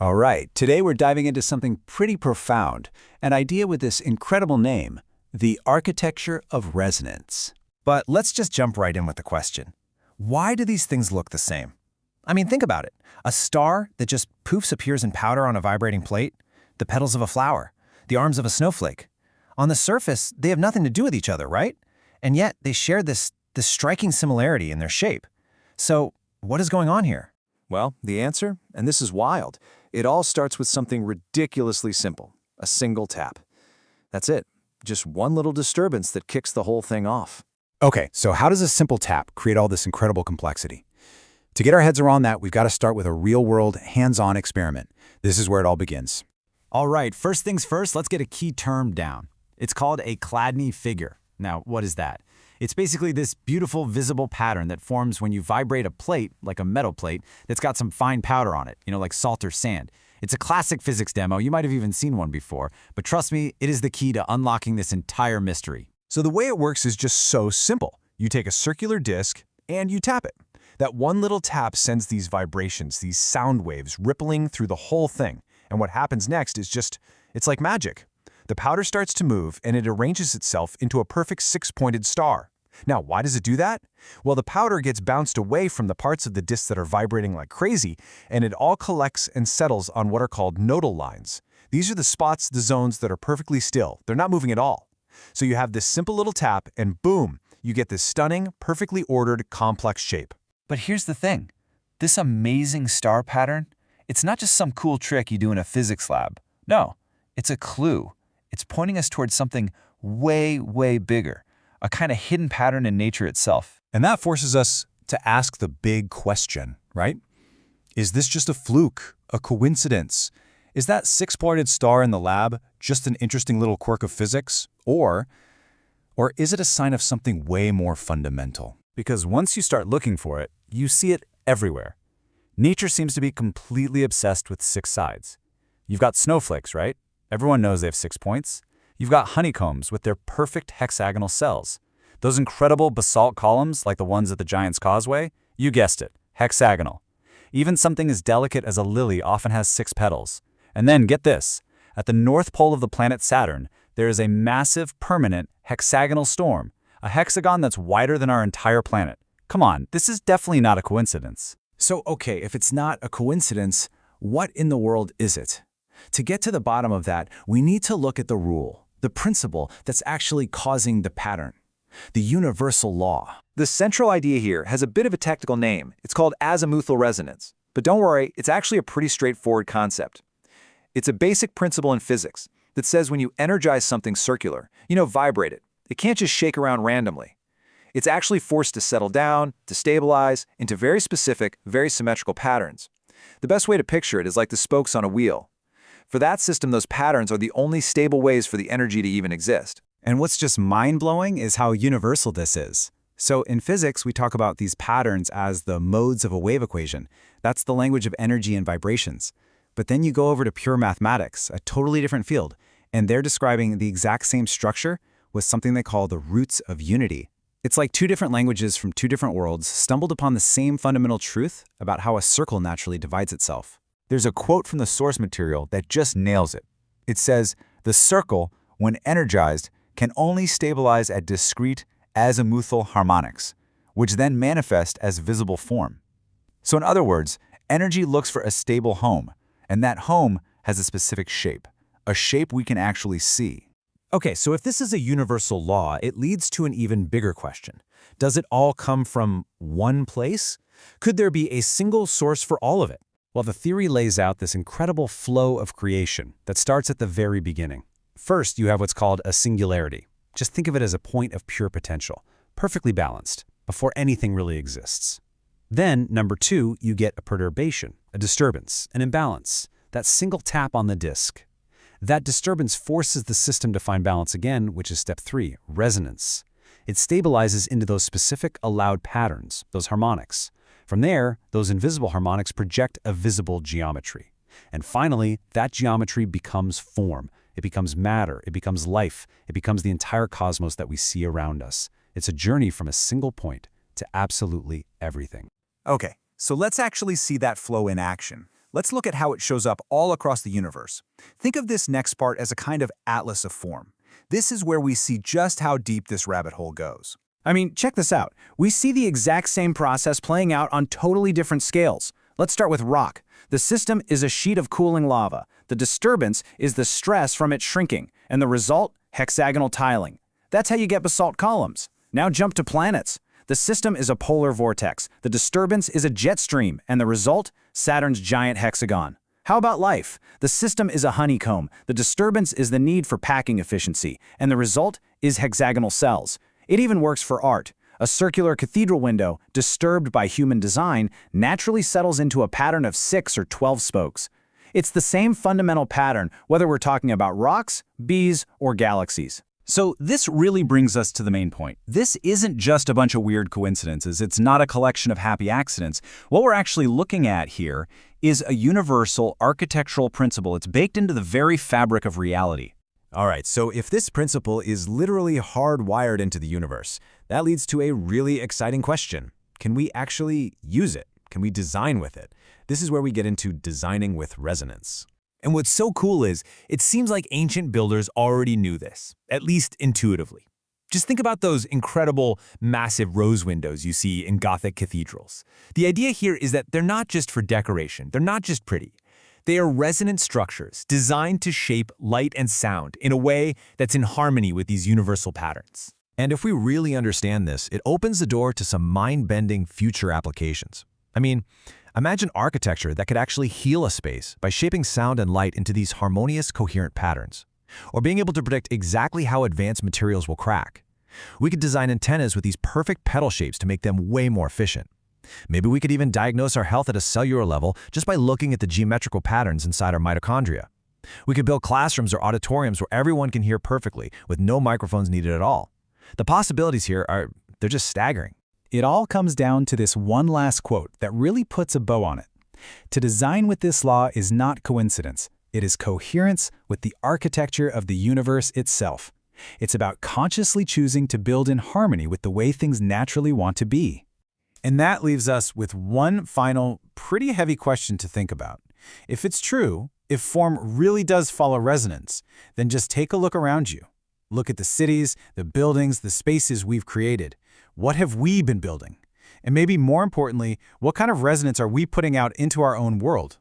All right, today we're diving into something pretty profound, an idea with this incredible name, the architecture of resonance. But let's just jump right in with the question. Why do these things look the same? I mean, think about it. A star that just poofs appears in powder on a vibrating plate, the petals of a flower, the arms of a snowflake. On the surface, they have nothing to do with each other, right? And yet, they share this striking similarity in their shape. So, what is going on here? Well, the answer, and this is wild, it all starts with something ridiculously simple, a single tap. That's it, just one little disturbance that kicks the whole thing off. Okay, so how does a simple tap create all this incredible complexity? To get our heads around that, we've got to start with a real-world, hands-on experiment. This is where it all begins. All right, first things first, let's get a key term down. It's called a Chladni figure. Now, what is that? It's basically this beautiful visible pattern that forms when you vibrate a plate, like a metal plate, that's got some fine powder on it, like salt or sand. It's a classic physics demo. You might have even seen one before. But trust me, it is the key to unlocking this entire mystery. So the way it works is just so simple. You take a circular disc and you tap it. That one little tap sends these vibrations, these sound waves, rippling through the whole thing. And what happens next is it's like magic. The powder starts to move and it arranges itself into a perfect six-pointed star. Now, why does it do that? Well, the powder gets bounced away from the parts of the disc that are vibrating like crazy, and it all collects and settles on what are called nodal lines. These are the spots, the zones that are perfectly still. They're not moving at all. So you have this simple little tap, and boom, you get this stunning, perfectly ordered, complex shape. But here's the thing. This amazing star pattern, it's not just some cool trick you do in a physics lab. No, it's a clue. It's pointing us towards something way, way bigger. A kind of hidden pattern in nature itself. And that forces us to ask the big question, right? Is this just a fluke, a coincidence? Is that six-pointed star in the lab just an interesting little quirk of physics? Or is it a sign of something way more fundamental? Because once you start looking for it, you see it everywhere. Nature seems to be completely obsessed with six sides. You've got snowflakes, right? Everyone knows they have 6 points. You've got honeycombs with their perfect hexagonal cells. Those incredible basalt columns, like the ones at the Giant's Causeway, you guessed it, hexagonal. Even something as delicate as a lily often has 6 petals. And then, get this, at the north pole of the planet Saturn, there is a massive, permanent, hexagonal storm, a hexagon that's wider than our entire planet. Come on, this is definitely not a coincidence. So, okay, if it's not a coincidence, what in the world is it? To get to the bottom of that, we need to look at the rule, the principle that's actually causing the pattern, the universal law. The central idea here has a bit of a technical name. It's called azimuthal resonance. But don't worry, it's actually a pretty straightforward concept. It's a basic principle in physics that says when you energize something circular, vibrate it, it can't just shake around randomly. It's actually forced to settle down, to stabilize, into very specific, very symmetrical patterns. The best way to picture it is like the spokes on a wheel. For that system, those patterns are the only stable ways for the energy to even exist. And what's just mind-blowing is how universal this is. So in physics, we talk about these patterns as the modes of a wave equation. That's the language of energy and vibrations. But then you go over to pure mathematics, a totally different field, and they're describing the exact same structure with something they call the roots of unity. It's like two different languages from two different worlds stumbled upon the same fundamental truth about how a circle naturally divides itself. There's a quote from the source material that just nails it. It says, "The circle, when energized, can only stabilize at discrete azimuthal harmonics, which then manifest as visible form." So in other words, energy looks for a stable home, and that home has a specific shape, a shape we can actually see. Okay, so if this is a universal law, it leads to an even bigger question. Does it all come from one place? Could there be a single source for all of it? Well, the theory lays out this incredible flow of creation that starts at the very beginning. First, you have what's called a singularity. Just think of it as a point of pure potential, perfectly balanced, before anything really exists. Then, number 2, you get a perturbation, a disturbance, an imbalance, that single tap on the disk. That disturbance forces the system to find balance again, which is step 3, resonance. It stabilizes into those specific allowed patterns, those harmonics. From there, those invisible harmonics project a visible geometry. And finally, that geometry becomes form. It becomes matter. It becomes life. It becomes the entire cosmos that we see around us. It's a journey from a single point to absolutely everything. Okay, so let's actually see that flow in action. Let's look at how it shows up all across the universe. Think of this next part as a kind of atlas of form. This is where we see just how deep this rabbit hole goes. I mean, check this out. We see the exact same process playing out on totally different scales. Let's start with rock. The system is a sheet of cooling lava. The disturbance is the stress from it shrinking, and the result, hexagonal tiling. That's how you get basalt columns. Now jump to planets. The system is a polar vortex. The disturbance is a jet stream, and the result, Saturn's giant hexagon. How about life? The system is a honeycomb. The disturbance is the need for packing efficiency, and the result is hexagonal cells. It even works for art. A circular cathedral window, disturbed by human design, naturally settles into a pattern of 6 or 12 spokes. It's the same fundamental pattern whether we're talking about rocks, bees, or galaxies. So this really brings us to the main point. This isn't just a bunch of weird coincidences. It's not a collection of happy accidents. What we're actually looking at here is a universal architectural principle. It's baked into the very fabric of reality. All right, so if this principle is literally hardwired into the universe, that leads to a really exciting question. Can we actually use it? Can we design with it? This is where we get into designing with resonance. And what's so cool is, it seems like ancient builders already knew this, at least intuitively. Just think about those incredible, massive rose windows you see in Gothic cathedrals. The idea here is that they're not just for decoration, they're not just pretty. They are resonant structures designed to shape light and sound in a way that's in harmony with these universal patterns. And if we really understand this, it opens the door to some mind-bending future applications. I mean, imagine architecture that could actually heal a space by shaping sound and light into these harmonious, coherent patterns, or being able to predict exactly how advanced materials will crack. We could design antennas with these perfect petal shapes to make them way more efficient. Maybe we could even diagnose our health at a cellular level just by looking at the geometrical patterns inside our mitochondria. We could build classrooms or auditoriums where everyone can hear perfectly with no microphones needed at all. The possibilities here they're just staggering. It all comes down to this one last quote that really puts a bow on it. To design with this law is not coincidence. It is coherence with the architecture of the universe itself. It's about consciously choosing to build in harmony with the way things naturally want to be. And that leaves us with one final, pretty heavy question to think about. If it's true, if form really does follow resonance, then just take a look around you. Look at the cities, the buildings, the spaces we've created. What have we been building? And maybe more importantly, what kind of resonance are we putting out into our own world?